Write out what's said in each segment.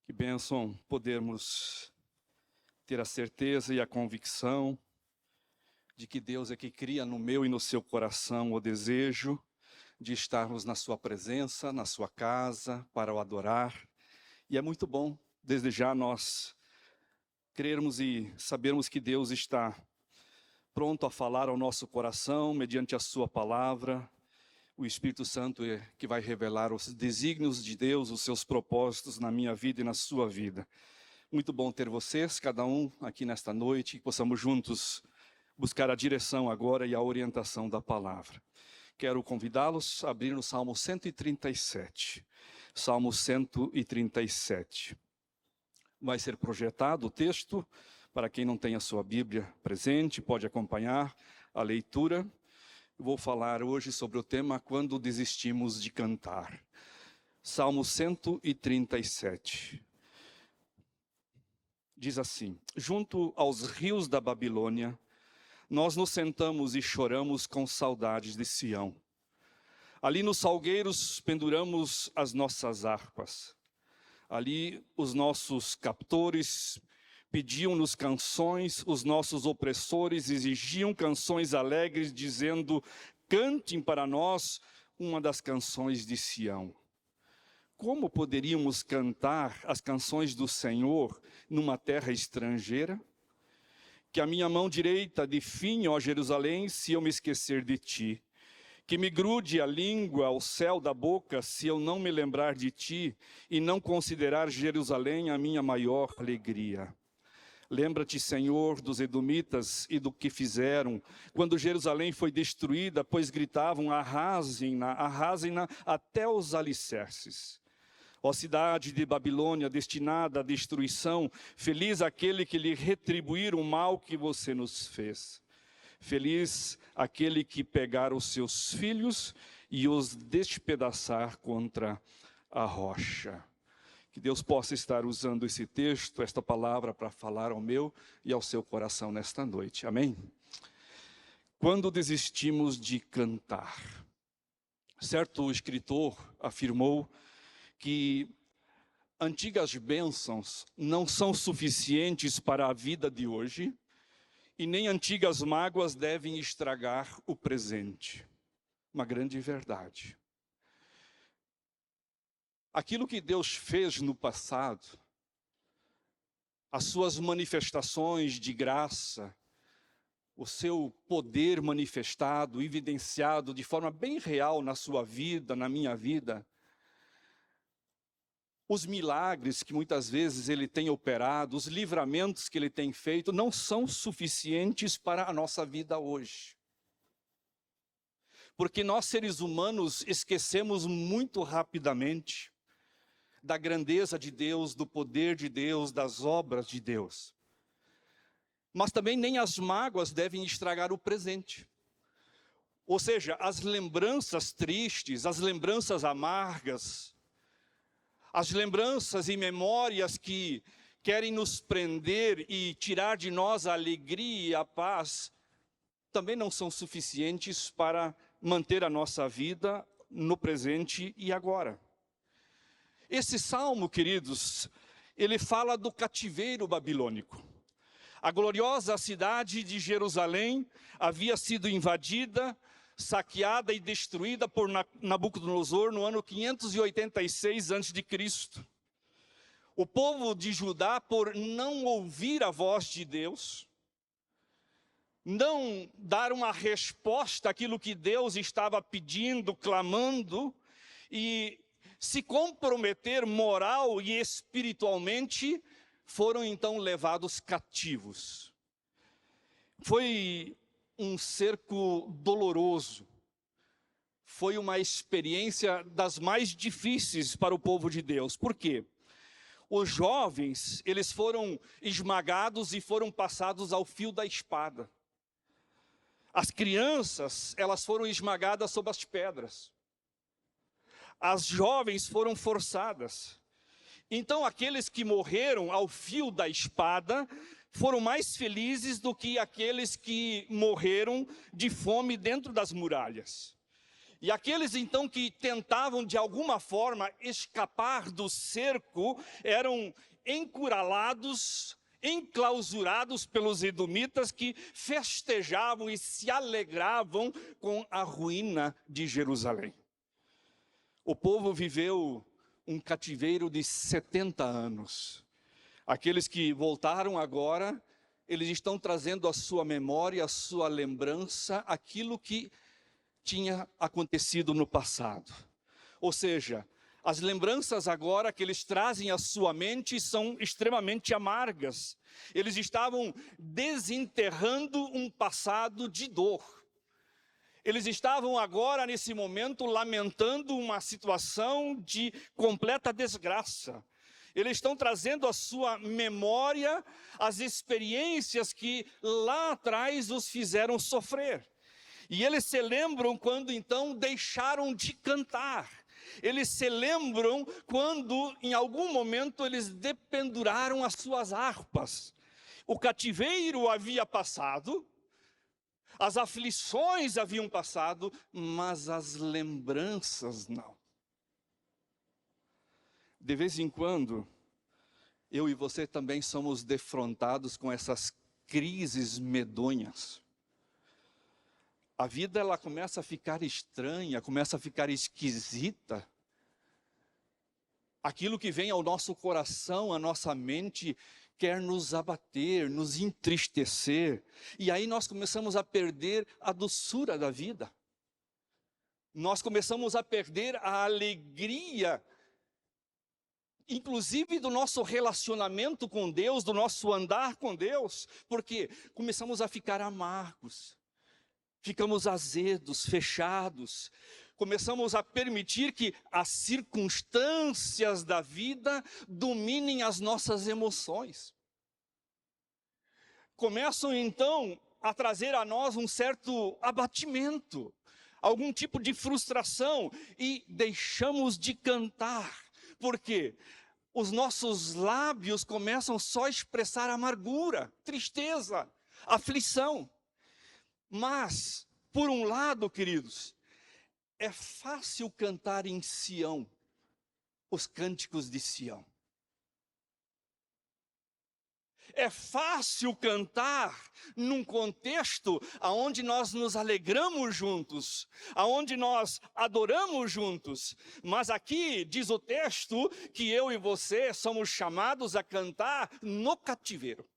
Que bênção podermos ter a certeza e a convicção de que Deus é que cria no meu e no seu coração o desejo de estarmos na sua presença, na sua casa, para o adorar. E é muito bom, desde já, nós crermos e sabermos que Deus está pronto a falar ao nosso coração, mediante a sua palavra. O Espírito Santo é que vai revelar os desígnios de Deus, os seus propósitos na minha vida e na sua vida. Muito bom ter vocês, cada um aqui nesta noite, que possamos juntos buscar a direção agora e a orientação da palavra. Quero convidá-los a abrir no Salmo 137. Salmo 137. Vai ser projetado o texto, para quem não tem a sua Bíblia presente, pode acompanhar a leitura. Vou falar hoje sobre o tema Quando Desistimos de Cantar. Salmo 137. Diz assim: junto aos rios da Babilônia, nós nos sentamos e choramos com saudades de Sião. Ali nos salgueiros penduramos as nossas harpas. Ali os nossos captores pediam-nos canções, os nossos opressores exigiam canções alegres, dizendo: cantem para nós uma das canções de Sião. Como poderíamos cantar as canções do Senhor numa terra estrangeira? Que a minha mão direita definhe, ó Jerusalém, se eu me esquecer de ti. Que me grude a língua ao céu da boca, se eu não me lembrar de ti e não considerar Jerusalém a minha maior alegria. Lembra-te, Senhor, dos edomitas e do que fizeram, quando Jerusalém foi destruída, pois gritavam: arrasem-na, arrasem-na até os alicerces. Ó cidade de Babilônia, destinada à destruição, feliz aquele que lhe retribuir o mal que você nos fez. Feliz aquele que pegar os seus filhos e os despedaçar contra a rocha. Que Deus possa estar usando esse texto, esta palavra, para falar ao meu e ao seu coração nesta noite. Amém? Quando desistimos de cantar. Certo escritor afirmou que antigas bênçãos não são suficientes para a vida de hoje e nem antigas mágoas devem estragar o presente. Uma grande verdade. Aquilo que Deus fez no passado, as suas manifestações de graça, o seu poder manifestado, evidenciado de forma bem real na sua vida, na minha vida, os milagres que muitas vezes Ele tem operado, os livramentos que Ele tem feito, não são suficientes para a nossa vida hoje. Porque nós, seres humanos, esquecemos muito rapidamente da grandeza de Deus, do poder de Deus, das obras de Deus. Mas também nem as mágoas devem estragar o presente. Ou seja, as lembranças tristes, as lembranças amargas, as lembranças e memórias que querem nos prender e tirar de nós a alegria e a paz, também não são suficientes para manter a nossa vida no presente e agora. Esse salmo, queridos, ele fala do cativeiro babilônico. A gloriosa cidade de Jerusalém havia sido invadida, saqueada e destruída por Nabucodonosor no ano 586 a.C. O povo de Judá, por não ouvir a voz de Deus, não dar uma resposta àquilo que Deus estava pedindo, clamando, e se comprometer moral e espiritualmente, foram então levados cativos. Foi um cerco doloroso, foi uma experiência das mais difíceis para o povo de Deus. Por quê? Os jovens, eles foram esmagados e foram passados ao fio da espada. As crianças, elas foram esmagadas sob as pedras. As jovens foram forçadas. Então aqueles que morreram ao fio da espada foram mais felizes do que aqueles que morreram de fome dentro das muralhas. E aqueles então que tentavam de alguma forma escapar do cerco eram encurralados, enclausurados pelos edomitas, que festejavam e se alegravam com a ruína de Jerusalém. O povo viveu um cativeiro de 70 anos. Aqueles que voltaram agora, eles estão trazendo à sua memória, à sua lembrança, aquilo que tinha acontecido no passado. Ou seja, as lembranças agora que eles trazem à sua mente são extremamente amargas. Eles estavam desenterrando um passado de dor. Eles estavam agora, nesse momento, lamentando uma situação de completa desgraça. Eles estão trazendo à sua memória as experiências que lá atrás os fizeram sofrer. E eles se lembram quando então deixaram de cantar. Eles se lembram quando em algum momento eles dependuraram as suas harpas. O cativeiro havia passado, as aflições haviam passado, mas as lembranças não. De vez em quando, eu e você também somos defrontados com essas crises medonhas. A vida ela começa a ficar estranha, começa a ficar esquisita. Aquilo que vem ao nosso coração, à nossa mente, quer nos abater, nos entristecer. E aí nós começamos a perder a doçura da vida. Nós começamos a perder a alegria, inclusive do nosso relacionamento com Deus, do nosso andar com Deus, porque começamos a ficar amargos. Ficamos azedos, fechados, começamos a permitir que as circunstâncias da vida dominem as nossas emoções. Começam então a trazer a nós um certo abatimento, algum tipo de frustração, e deixamos de cantar. Por quê? Os nossos lábios começam só a expressar amargura, tristeza, aflição. Mas, por um lado, queridos, é fácil cantar em Sião os cânticos de Sião. É fácil cantar num contexto onde nós nos alegramos juntos, onde nós adoramos juntos. Mas aqui diz o texto que eu e você somos chamados a cantar no cativeiro.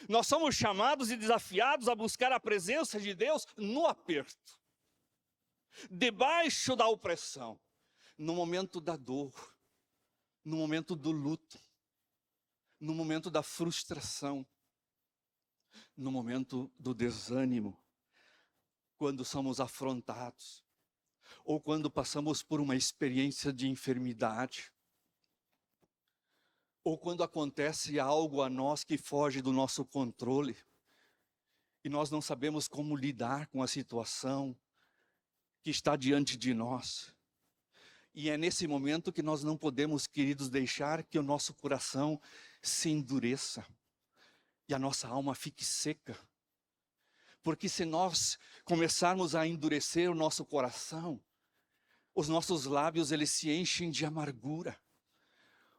Nós somos chamados e desafiados a buscar a presença de Deus no aperto, debaixo da opressão, no momento da dor, no momento do luto, no momento da frustração, no momento do desânimo, quando somos afrontados, ou quando passamos por uma experiência de enfermidade, ou quando acontece algo a nós que foge do nosso controle, e nós não sabemos como lidar com a situação que está diante de nós. E é nesse momento que nós não podemos, queridos, deixar que o nosso coração se endureça e a nossa alma fique seca. Porque se nós começarmos a endurecer o nosso coração, os nossos lábios eles se enchem de amargura.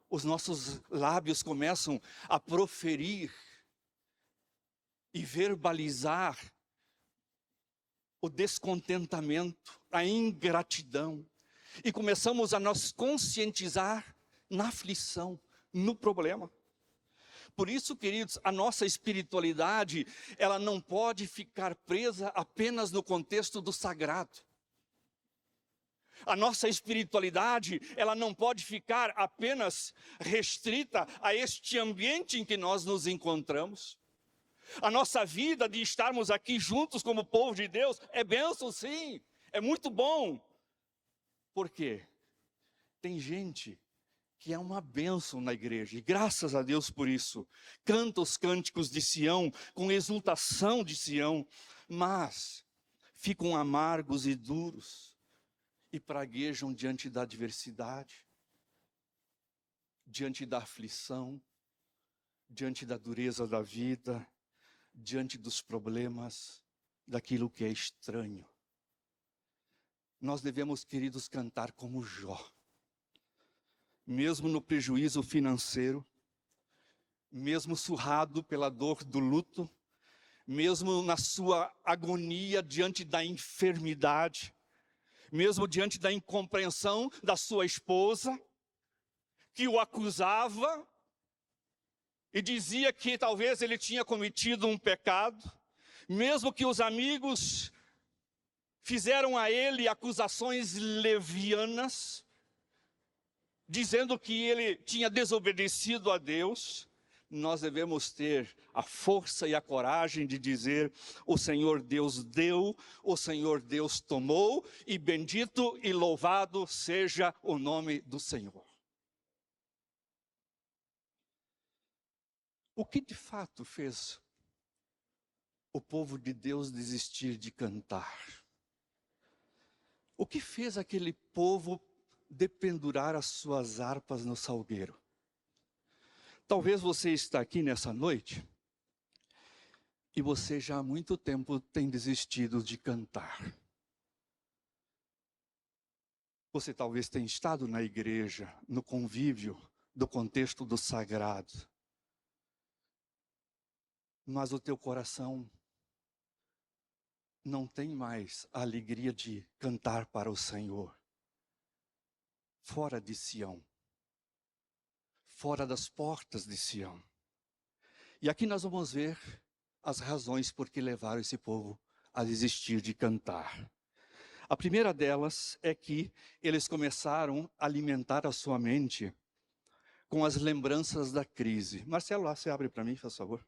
Os nossos lábios começam a proferir e verbalizar o descontentamento, a ingratidão. E começamos a nos conscientizar na aflição, no problema. Por isso, queridos, a nossa espiritualidade, ela não pode ficar presa apenas no contexto do sagrado. A nossa espiritualidade, ela não pode ficar apenas restrita a este ambiente em que nós nos encontramos. A nossa vida de estarmos aqui juntos como povo de Deus é bênção, sim, é muito bom. Por quê? Tem gente que é uma bênção na igreja, e graças a Deus por isso. Canta os cânticos de Sião, com exultação de Sião, mas ficam amargos e duros, e praguejam diante da adversidade, diante da aflição, diante da dureza da vida, diante dos problemas, daquilo que é estranho. nós devemos, queridos, cantar como Jó. Mesmo no prejuízo financeiro, mesmo surrado pela dor do luto, mesmo na sua agonia diante da enfermidade, mesmo diante da incompreensão da sua esposa, que o acusava e dizia que talvez ele tinha cometido um pecado, mesmo que os amigos fizeram a ele acusações levianas, dizendo que ele tinha desobedecido a Deus, nós devemos ter a força e a coragem de dizer: o Senhor Deus deu, o Senhor Deus tomou, e bendito e louvado seja o nome do Senhor. O que de fato fez o povo de Deus desistir de cantar? O que fez aquele povo dependurar as suas harpas no salgueiro? Talvez você está aqui nessa noite e você já há muito tempo tem desistido de cantar. Você talvez tenha estado na igreja, no convívio do contexto do sagrado, mas o teu coração não tem mais a alegria de cantar para o Senhor. Fora de Sião, fora das portas de Sião. E aqui nós vamos ver as razões por que levaram esse povo a desistir de cantar. A primeira delas é que eles começaram a alimentar a sua mente com as lembranças da crise. Marcelo, lá você abre para mim, faz favor.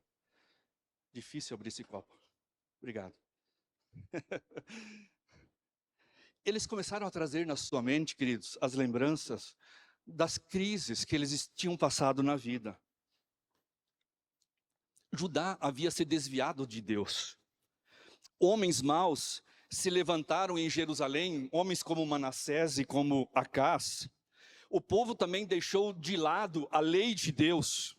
Difícil abrir esse copo. Obrigado. Eles começaram a trazer na sua mente, queridos, as lembranças das crises que eles tinham passado na vida. Judá havia se desviado de Deus. Homens maus se levantaram em Jerusalém, homens como Manassés e como Acás. O povo também deixou de lado a lei de Deus.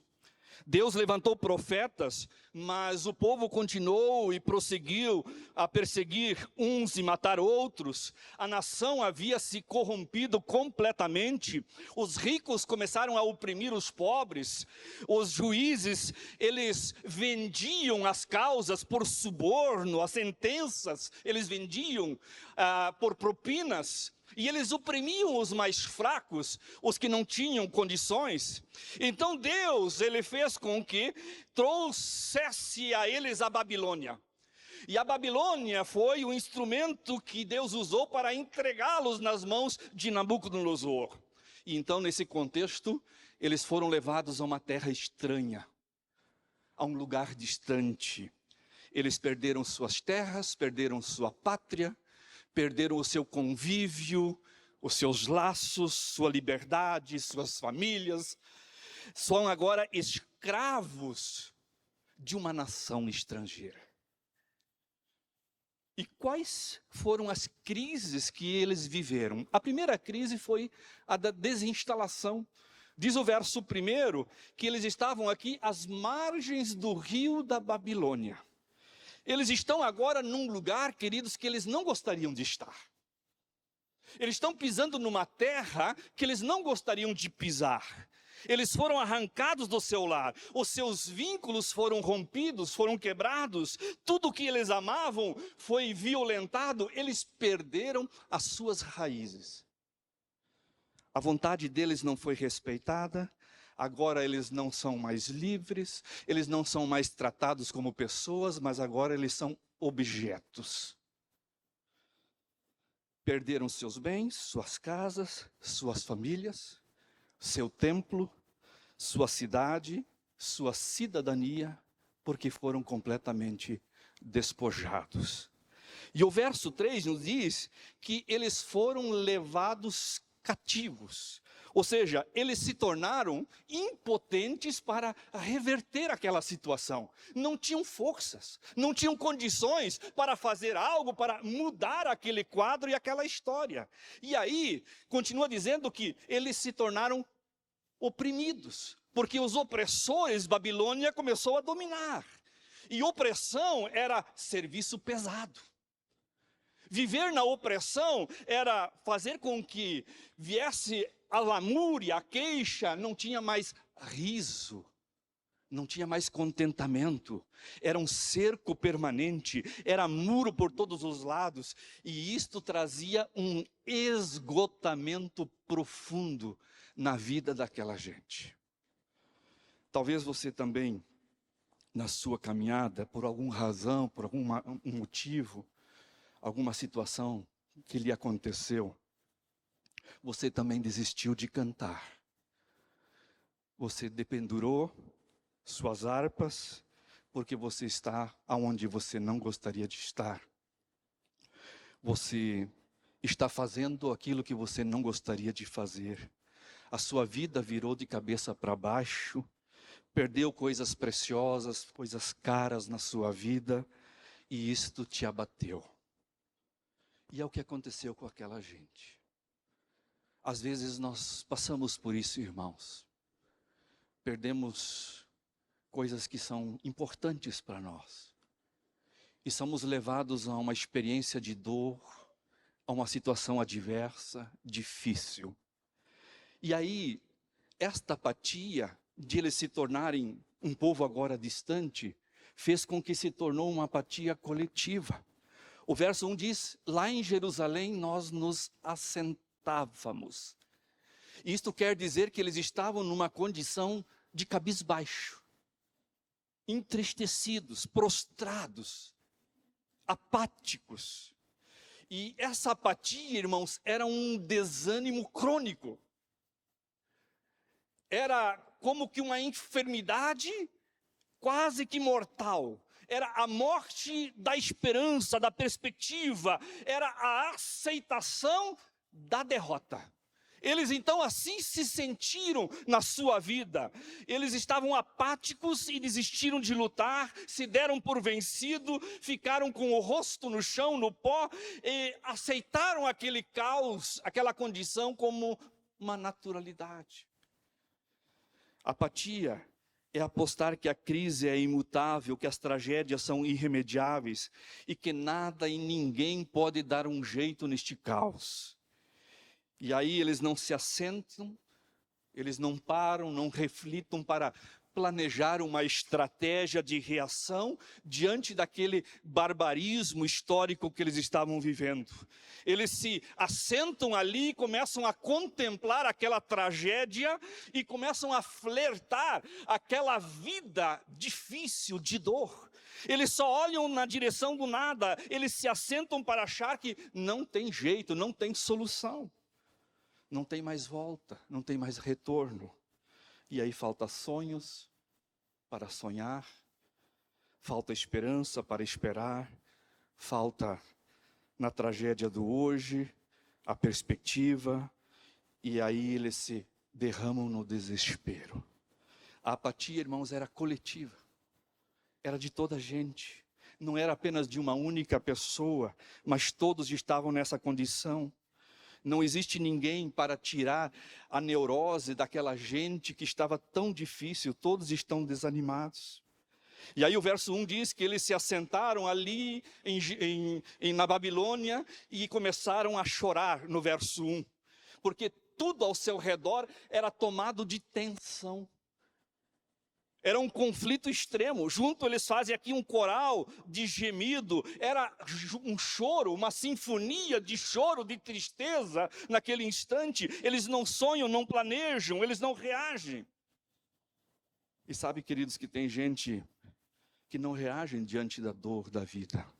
Deus levantou profetas, mas o povo continuou e prosseguiu a perseguir uns e matar outros. A nação havia se corrompido completamente. Os ricos começaram a oprimir os pobres. Os juízes, eles vendiam as causas por suborno, as sentenças, eles vendiam por propinas. E eles oprimiam os mais fracos, os que não tinham condições. Então Deus, ele fez com que trouxesse a eles a Babilônia. E a Babilônia foi o instrumento que Deus usou para entregá-los nas mãos de Nabucodonosor. E então, nesse contexto, eles foram levados a uma terra estranha, a um lugar distante. Eles perderam suas terras, perderam sua pátria, perderam o seu convívio, os seus laços, sua liberdade, suas famílias. São agora escravos de uma nação estrangeira. E quais foram as crises que eles viveram? A primeira crise foi a da desinstalação. Diz o verso 1 que eles estavam aqui às margens do rio da Babilônia. Eles estão agora num lugar, queridos, que eles não gostariam de estar. Eles estão pisando numa terra que eles não gostariam de pisar. Eles foram arrancados do seu lar, os seus vínculos foram rompidos, foram quebrados, tudo o que eles amavam foi violentado, eles perderam as suas raízes. A vontade deles não foi respeitada. Agora eles não são mais livres, eles não são mais tratados como pessoas, mas agora eles são objetos. Perderam seus bens, suas casas, suas famílias, seu templo, sua cidade, sua cidadania, porque foram completamente despojados. E o verso 3 nos diz que eles foram levados cativos. Ou seja, eles se tornaram impotentes para reverter aquela situação. Não tinham forças, não tinham condições para fazer algo, para mudar aquele quadro e aquela história. E aí, continua dizendo que eles se tornaram oprimidos, porque os opressores, Babilônia começou a dominar. E opressão era serviço pesado. Viver na opressão era fazer com que viesse a lamúria, a queixa, não tinha mais riso, não tinha mais contentamento, era um cerco permanente, era muro por todos os lados, e isto trazia um esgotamento profundo na vida daquela gente. Talvez você também, na sua caminhada, por alguma razão, por algum motivo, alguma situação que lhe aconteceu, você também desistiu de cantar. Você dependurou suas harpas, porque você está aonde você não gostaria de estar. Você está fazendo aquilo que você não gostaria de fazer. A sua vida virou de cabeça para baixo, perdeu coisas preciosas, coisas caras na sua vida, e isto te abateu. E é o que aconteceu com aquela gente. Às vezes nós passamos por isso, irmãos. Perdemos coisas que são importantes para nós. E somos levados a uma experiência de dor, a uma situação adversa, difícil. E aí, esta apatia de eles se tornarem um povo agora distante, fez com que se tornou uma apatia coletiva. O verso 1 diz, lá em Jerusalém nós nos assentávamos. Isto quer dizer que eles estavam numa condição de cabisbaixo, entristecidos, prostrados, apáticos. E essa apatia, irmãos, era um desânimo crônico. Era como que uma enfermidade quase que mortal. Era a morte da esperança, da perspectiva. Era a aceitação da derrota. Eles então assim se sentiram na sua vida. Eles estavam apáticos e desistiram de lutar, se deram por vencido, ficaram com o rosto no chão, no pó, e aceitaram aquele caos, aquela condição como uma naturalidade. Apatia é apostar que a crise é imutável, que as tragédias são irremediáveis e que nada e ninguém pode dar um jeito neste caos. E aí eles não se assentam, eles não param, não reflitam para planejar uma estratégia de reação diante daquele barbarismo histórico que eles estavam vivendo. Eles se assentam ali, começam a contemplar aquela tragédia e começam a flertar aquela vida difícil de dor. Eles só olham na direção do nada, eles se assentam para achar que não tem jeito, não tem solução. Não tem mais volta, não tem mais retorno. E aí falta sonhos para sonhar, falta esperança para esperar, falta na tragédia do hoje, a perspectiva, e aí eles se derramam no desespero. A apatia, irmãos, era coletiva, era de toda a gente, não era apenas de uma única pessoa, mas todos estavam nessa condição. Não existe ninguém para tirar a neurose daquela gente que estava tão difícil, todos estão desanimados. E aí o verso 1 diz que eles se assentaram ali na Babilônia e começaram a chorar no verso 1, porque tudo ao seu redor era tomado de tensão. Era um conflito extremo. Junto eles fazem aqui um coral de gemido. Era um choro, uma sinfonia de choro, de tristeza naquele instante. Eles não sonham, não planejam, eles não reagem. E sabe, queridos, que tem gente que não reage diante da dor da vida.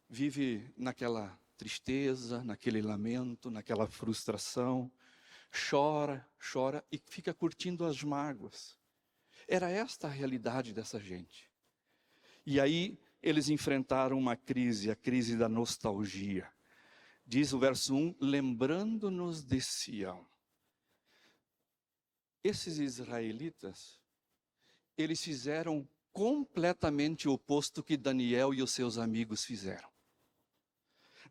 Vive naquela tristeza, naquele lamento, naquela frustração. Chora e fica curtindo as mágoas. Era esta a realidade dessa gente. E aí eles enfrentaram uma crise, a crise da nostalgia. Diz o verso 1, lembrando-nos de Sião. Esses israelitas, eles fizeram completamente o oposto que Daniel e os seus amigos fizeram.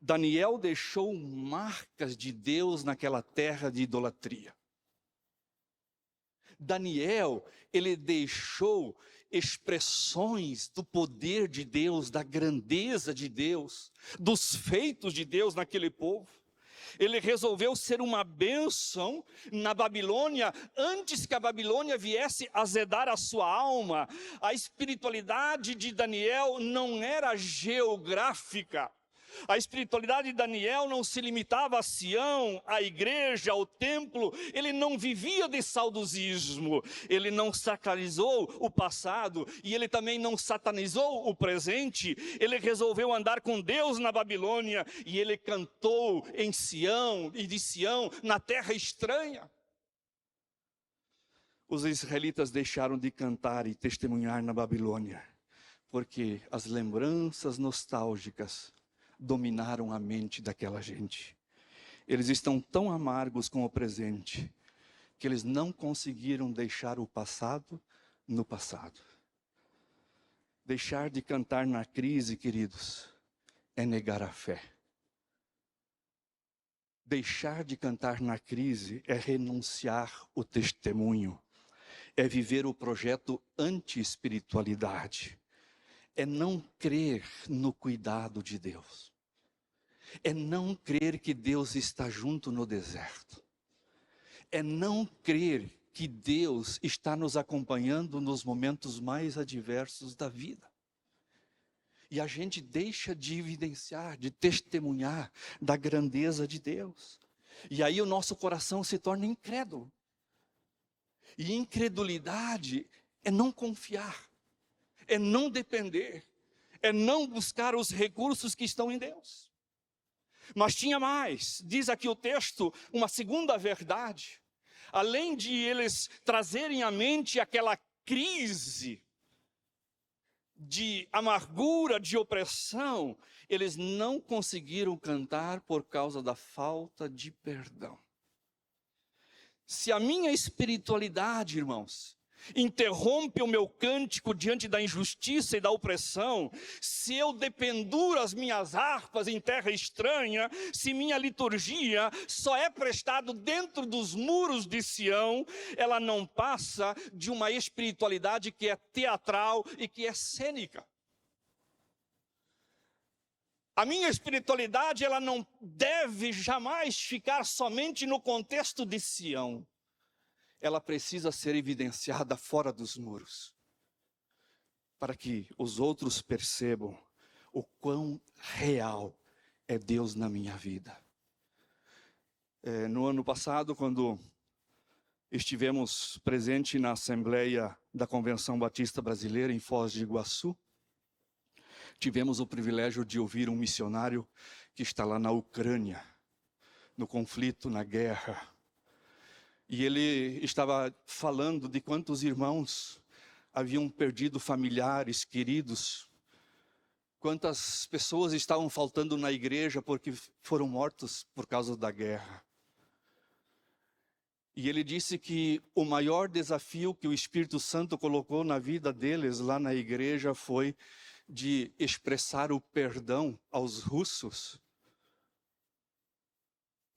Daniel deixou marcas de Deus naquela terra de idolatria. Daniel, ele deixou expressões do poder de Deus, da grandeza de Deus, dos feitos de Deus naquele povo. Ele resolveu ser uma bênção na Babilônia, antes que a Babilônia viesse azedar a sua alma. A espiritualidade de Daniel não era geográfica. A espiritualidade de Daniel não se limitava a Sião, à igreja, ao templo. Ele não vivia de saudosismo. Ele não sacralizou o passado e ele também não satanizou o presente. Ele resolveu andar com Deus na Babilônia e ele cantou em Sião e de Sião na terra estranha. Os israelitas deixaram de cantar e testemunhar na Babilônia, porque as lembranças nostálgicas dominaram a mente daquela gente. Eles estão tão amargos com o presente, que eles não conseguiram deixar o passado no passado. Deixar de cantar na crise, queridos, é negar a fé. Deixar de cantar na crise é renunciar o testemunho, é viver o projeto anti-espiritualidade. É não crer no cuidado de Deus. É não crer que Deus está junto no deserto. É não crer que Deus está nos acompanhando nos momentos mais adversos da vida. E a gente deixa de evidenciar, de testemunhar da grandeza de Deus. E aí o nosso coração se torna incrédulo. E incredulidade é não confiar. É não depender, é não buscar os recursos que estão em Deus. Mas tinha mais, diz aqui o texto, uma segunda verdade. Além de eles trazerem à mente aquela crise de amargura, de opressão, eles não conseguiram cantar por causa da falta de perdão. Se a minha espiritualidade, irmãos, interrompe o meu cântico diante da injustiça e da opressão, se eu dependuro as minhas harpas em terra estranha, se minha liturgia só é prestada dentro dos muros de Sião, ela não passa de uma espiritualidade que é teatral e que é cênica. A minha espiritualidade, ela não deve jamais ficar somente no contexto de Sião. Ela precisa ser evidenciada fora dos muros, para que os outros percebam o quão real é Deus na minha vida. No ano passado, quando estivemos presentes na Assembleia da Convenção Batista Brasileira em Foz do Iguaçu, tivemos o privilégio de ouvir um missionário que está lá na Ucrânia, no conflito, na guerra. E ele estava falando de quantos irmãos haviam perdido familiares, queridos. Quantas pessoas estavam faltando na igreja porque foram mortos por causa da guerra. E ele disse que o maior desafio que o Espírito Santo colocou na vida deles lá na igreja foi de expressar o perdão aos russos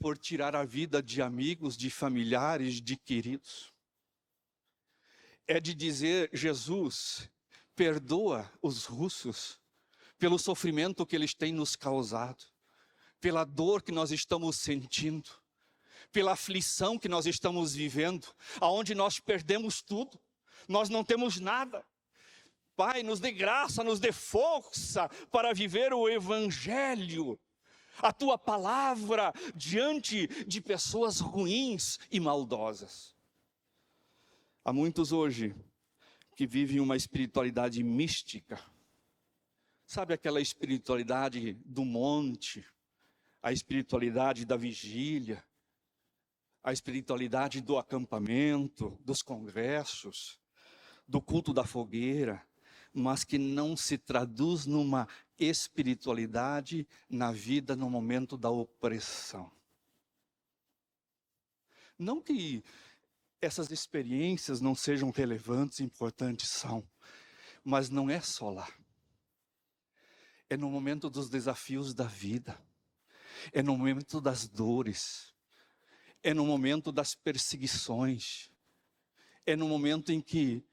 por tirar a vida de amigos, de familiares, de queridos. É de dizer, Jesus, perdoa os russos pelo sofrimento que eles têm nos causado, pela dor que nós estamos sentindo, pela aflição que nós estamos vivendo, aonde nós perdemos tudo, nós não temos nada. Pai, nos dê graça, nos dê força para viver o Evangelho, a Tua palavra diante de pessoas ruins e maldosas. Há muitos hoje que vivem uma espiritualidade mística. Sabe aquela espiritualidade do monte, a espiritualidade da vigília, a espiritualidade do acampamento, dos congressos, do culto da fogueira, mas que não se traduz numa espiritualidade na vida no momento da opressão. Não que essas experiências não sejam relevantes, importantes, são, mas não é só lá. É no momento dos desafios da vida, é no momento das dores, é no momento das perseguições, é no momento em que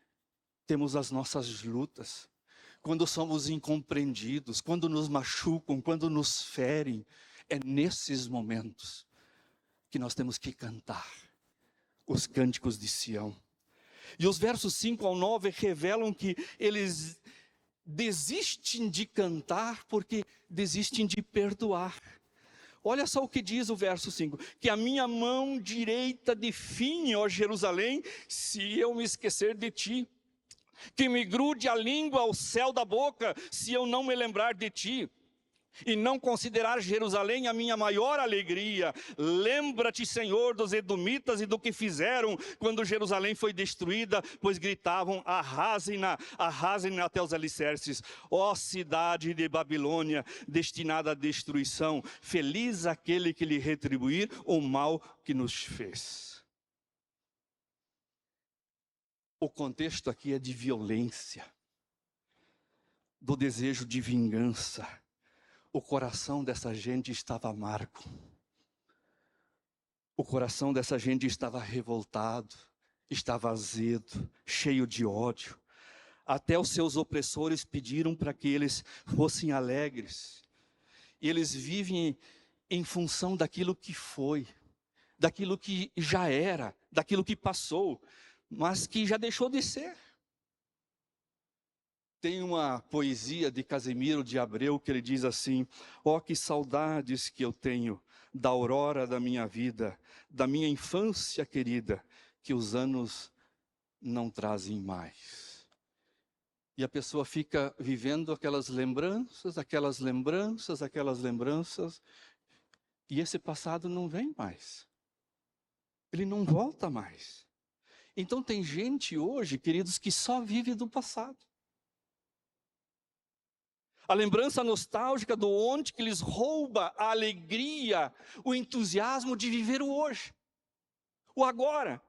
temos as nossas lutas, quando somos incompreendidos, quando nos machucam, quando nos ferem. É nesses momentos que nós temos que cantar os cânticos de Sião. E os versos 5 ao 9 revelam que eles desistem de cantar porque desistem de perdoar. Olha só o que diz o verso 5: que a minha mão direita definhe, ó Jerusalém, se eu me esquecer de ti. Que me grude a língua ao céu da boca, se eu não me lembrar de ti. E não considerar Jerusalém a minha maior alegria. Lembra-te, Senhor, dos edomitas e do que fizeram quando Jerusalém foi destruída, pois gritavam: arrasem-na até os alicerces. Ó cidade de Babilônia, destinada à destruição, feliz aquele que lhe retribuir o mal que nos fez. O contexto aqui é de violência, do desejo de vingança. O coração dessa gente estava amargo. O coração dessa gente estava revoltado, estava azedo, cheio de ódio. Até os seus opressores pediram para que eles fossem alegres. E eles vivem em função daquilo que foi, daquilo que já era, daquilo que passou, mas que já deixou de ser. Tem uma poesia de Casimiro de Abreu que ele diz assim: ó, que saudades que eu tenho da aurora da minha vida, da minha infância querida, que os anos não trazem mais. E a pessoa fica vivendo aquelas lembranças, e esse passado não vem mais. Ele não volta mais. Então tem gente hoje, queridos, que só vive do passado. A lembrança nostálgica do ontem que lhes rouba a alegria, o entusiasmo de viver o hoje, o agora.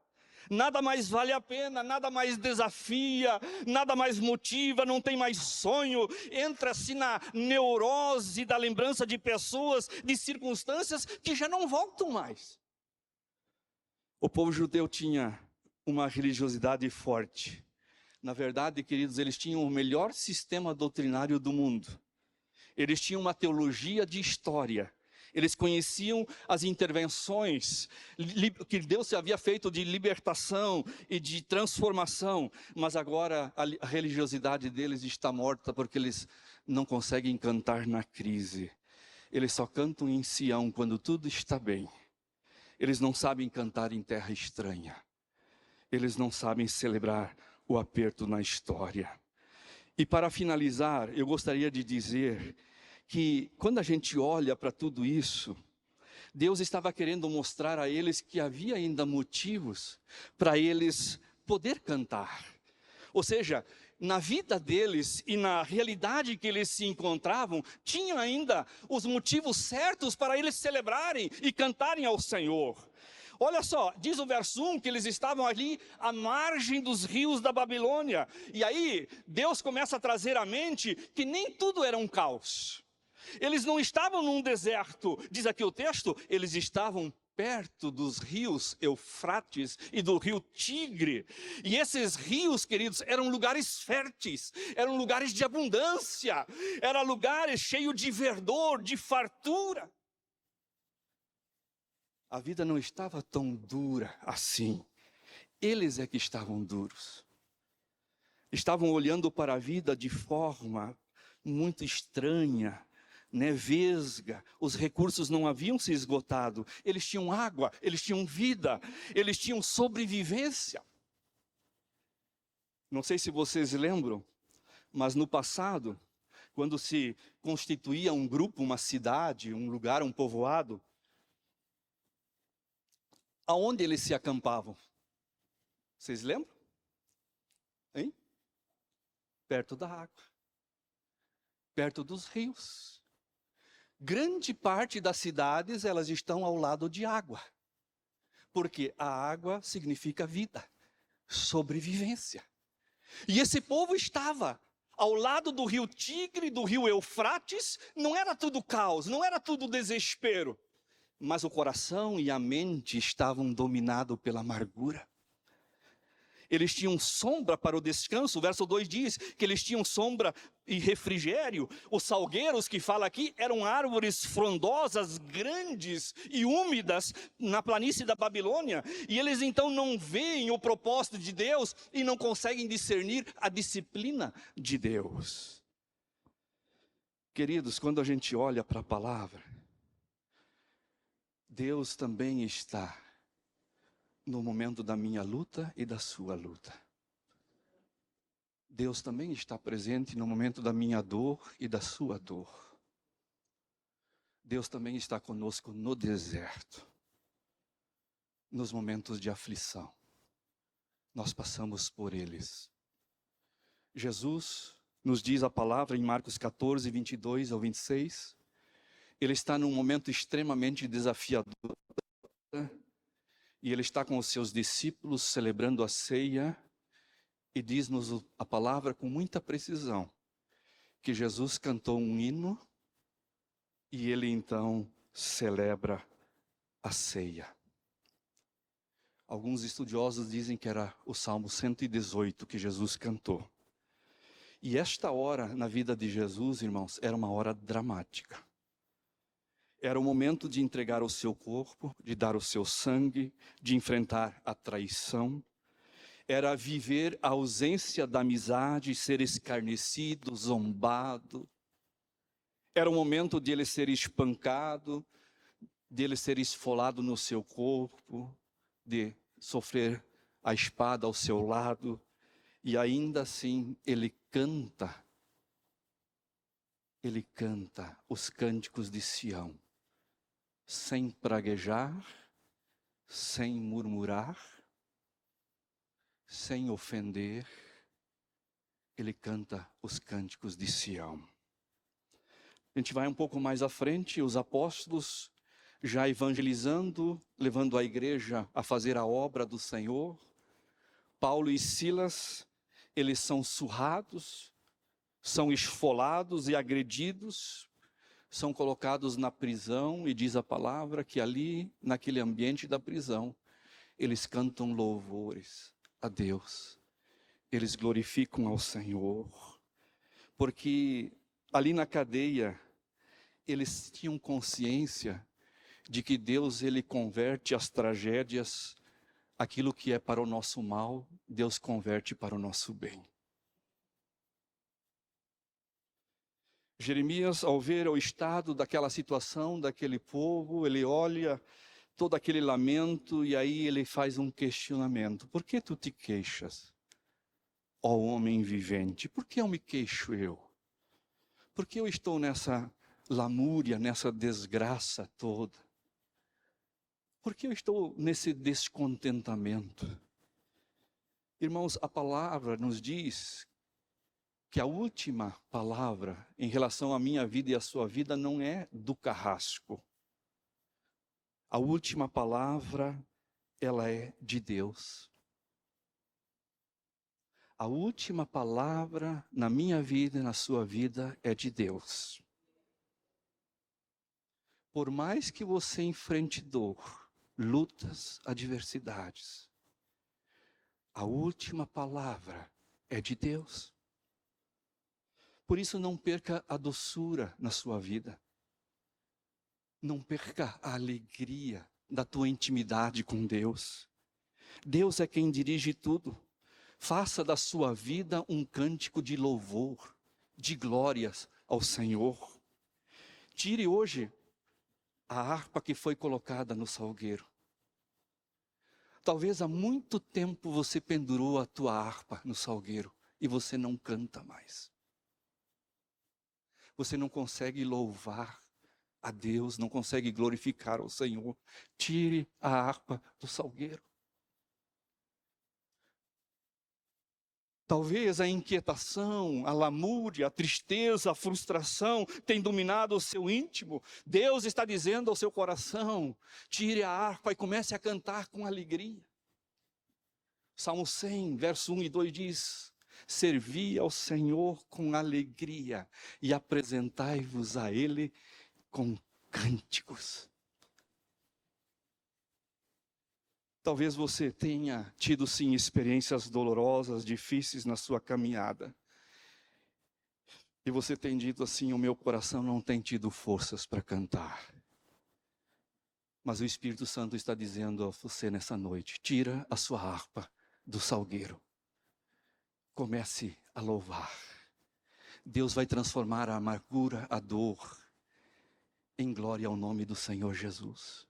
Nada mais vale a pena, nada mais desafia, nada mais motiva, não tem mais sonho. Entra-se na neurose da lembrança de pessoas, de circunstâncias que já não voltam mais. O povo judeu tinha uma religiosidade forte. Na verdade, queridos, eles tinham o melhor sistema doutrinário do mundo. Eles tinham uma teologia de história. Eles conheciam as intervenções que Deus havia feito de libertação e de transformação. Mas agora a religiosidade deles está morta porque eles não conseguem cantar na crise. Eles só cantam em Sião quando tudo está bem. Eles não sabem cantar em terra estranha. Eles não sabem celebrar o aperto na história. E para finalizar, eu gostaria de dizer que quando a gente olha para tudo isso, Deus estava querendo mostrar a eles que havia ainda motivos para eles poder cantar. Ou seja, na vida deles e na realidade que eles se encontravam, tinha ainda os motivos certos para eles celebrarem e cantarem ao Senhor. Olha só, diz o verso 1 que eles estavam ali à margem dos rios da Babilônia. E aí, Deus começa a trazer à mente que nem tudo era um caos. Eles não estavam num deserto, diz aqui o texto, eles estavam perto dos rios Eufrates e do rio Tigre. E esses rios, queridos, eram lugares férteis, eram lugares de abundância, eram lugares cheios de verdor, de fartura. A vida não estava tão dura assim. Eles é que estavam duros. Estavam olhando para a vida de forma muito estranha, vesga. Os recursos não haviam se esgotado. Eles tinham água, eles tinham vida, eles tinham sobrevivência. Não sei se vocês lembram, mas no passado, quando se constituía um grupo, uma cidade, um lugar, um povoado, aonde eles se acampavam? Vocês lembram? Hein? Perto da água. Perto dos rios. Grande parte das cidades, elas estão ao lado de água. Porque a água significa vida, sobrevivência. E esse povo estava ao lado do rio Tigre, do rio Eufrates. Não era tudo caos, não era tudo desespero. Mas o coração e a mente estavam dominados pela amargura. Eles tinham sombra para o descanso. O verso 2 diz que eles tinham sombra e refrigério. Os salgueiros que fala aqui eram árvores frondosas, grandes e úmidas na planície da Babilônia. E eles então não veem o propósito de Deus e não conseguem discernir a disciplina de Deus. Queridos, quando a gente olha para a palavra, Deus também está no momento da minha luta e da sua luta. Deus também está presente no momento da minha dor e da sua dor. Deus também está conosco no deserto, nos momentos de aflição. Nós passamos por eles. Jesus nos diz a palavra em Marcos 14, 22 ao 26. Ele está num momento extremamente desafiador. E ele está com os seus discípulos celebrando a ceia. E diz-nos a palavra com muita precisão que Jesus cantou um hino e ele então celebra a ceia. Alguns estudiosos dizem que era o Salmo 118 que Jesus cantou. E esta hora na vida de Jesus, irmãos, era uma hora dramática. Era o momento de entregar o seu corpo, de dar o seu sangue, de enfrentar a traição. Era viver a ausência da amizade, ser escarnecido, zombado. Era o momento de ele ser espancado, de ele ser esfolado no seu corpo, de sofrer a espada ao seu lado. E ainda assim ele canta os cânticos de Sião, sem praguejar, sem murmurar, sem ofender, ele canta os cânticos de Sião. A gente vai um pouco mais à frente, os apóstolos já evangelizando, levando a igreja a fazer a obra do Senhor. Paulo e Silas, eles são surrados, são esfolados e agredidos, são colocados na prisão, e diz a palavra que ali, naquele ambiente da prisão, eles cantam louvores a Deus, eles glorificam ao Senhor, porque ali na cadeia, eles tinham consciência de que Deus, ele converte as tragédias, aquilo que é para o nosso mal, Deus converte para o nosso bem. Jeremias, ao ver o estado daquela situação, daquele povo, ele olha todo aquele lamento e aí ele faz um questionamento. Por que tu te queixas, ó homem vivente? Por que eu me queixo eu? Por que eu estou nessa lamúria, nessa desgraça toda? Por que eu estou nesse descontentamento? Irmãos, a palavra nos diz que a última palavra em relação à minha vida e à sua vida não é do carrasco. A última palavra, ela é de Deus. A última palavra na minha vida e na sua vida é de Deus. Por mais que você enfrente dor, lutas, adversidades, a última palavra é de Deus. Por isso não perca a doçura na sua vida. Não perca a alegria da tua intimidade com Deus. Deus é quem dirige tudo. Faça da sua vida um cântico de louvor, de glórias ao Senhor. Tire hoje a harpa que foi colocada no salgueiro. Talvez há muito tempo você pendurou a tua harpa no salgueiro e você não canta mais. Você não consegue louvar a Deus, não consegue glorificar o Senhor. Tire a harpa do salgueiro. Talvez a inquietação, a lamúria, a tristeza, a frustração tenham dominado o seu íntimo. Deus está dizendo ao seu coração, tire a harpa e comece a cantar com alegria. Salmo 100, verso 1 e 2 diz: servi ao Senhor com alegria e apresentai-vos a Ele com cânticos. Talvez você tenha tido sim experiências dolorosas, difíceis na sua caminhada. E você tem dito assim: o meu coração não tem tido forças para cantar. Mas o Espírito Santo está dizendo a você nessa noite: tira a sua harpa do salgueiro. Comece a louvar. Deus vai transformar a amargura, a dor, em glória ao nome do Senhor Jesus.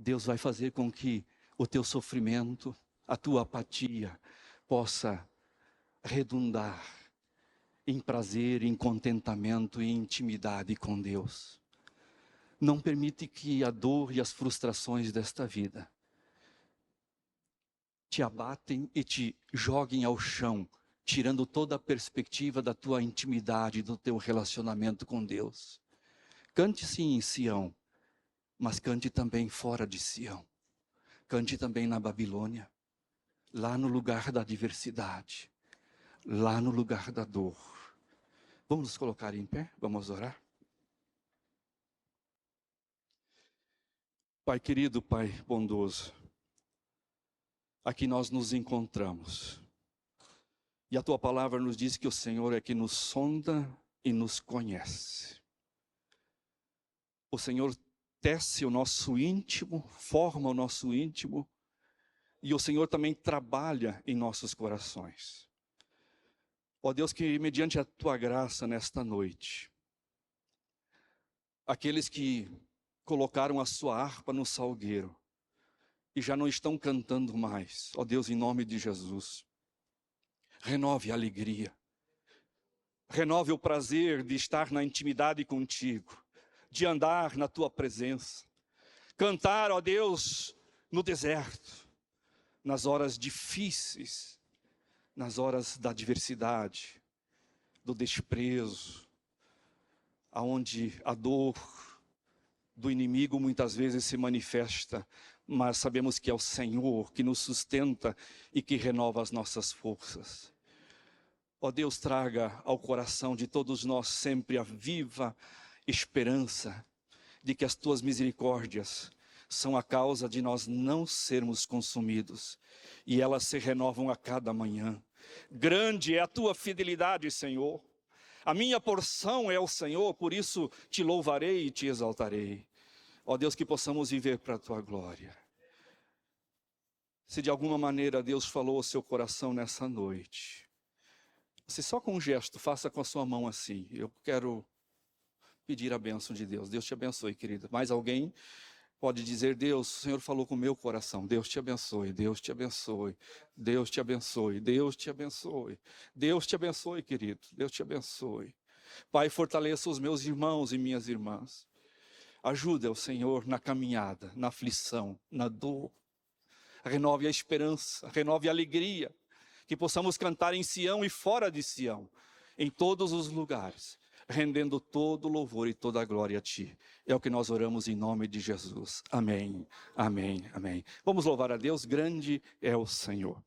Deus vai fazer com que o teu sofrimento, a tua apatia, possa redundar em prazer, em contentamento e intimidade com Deus. Não permite que a dor e as frustrações desta vida te abatem e te joguem ao chão, tirando toda a perspectiva da tua intimidade, do teu relacionamento com Deus. Cante sim em Sião, mas cante também fora de Sião. Cante também na Babilônia, lá no lugar da adversidade, lá no lugar da dor. Vamos nos colocar em pé, vamos orar. Pai querido, Pai bondoso, aqui nós nos encontramos. E a tua palavra nos diz que o Senhor é que nos sonda e nos conhece. O Senhor tece o nosso íntimo, forma o nosso íntimo, e o Senhor também trabalha em nossos corações. Ó Deus, que mediante a tua graça nesta noite, aqueles que colocaram a sua harpa no salgueiro e já não estão cantando mais, ó Deus, em nome de Jesus, renove a alegria, renove o prazer de estar na intimidade contigo, de andar na tua presença, cantar, ó Deus, no deserto, nas horas difíceis, nas horas da adversidade, do desprezo, aonde a dor do inimigo muitas vezes se manifesta, mas sabemos que é o Senhor que nos sustenta e que renova as nossas forças. Ó Deus, traga ao coração de todos nós sempre a viva esperança de que as tuas misericórdias são a causa de nós não sermos consumidos, e elas se renovam a cada manhã. Grande é a tua fidelidade, Senhor. A minha porção é o Senhor, por isso te louvarei e te exaltarei. Ó Deus, que possamos viver para a tua glória. Se de alguma maneira Deus falou ao seu coração nessa noite, você só com um gesto, faça com a sua mão assim. Eu quero pedir a bênção de Deus. Deus te abençoe, querida. Mais alguém pode dizer: Deus, o Senhor falou com o meu coração. Deus te abençoe, Deus te abençoe, Deus te abençoe, Deus te abençoe, Deus te abençoe, querido, Deus te abençoe. Pai, fortaleça os meus irmãos e minhas irmãs. Ajuda o Senhor na caminhada, na aflição, na dor. Renove a esperança, renove a alegria. Que possamos cantar em Sião e fora de Sião, em todos os lugares, rendendo todo louvor e toda a glória a ti. É o que nós oramos em nome de Jesus. Amém, amém, amém. Vamos louvar a Deus, grande é o Senhor.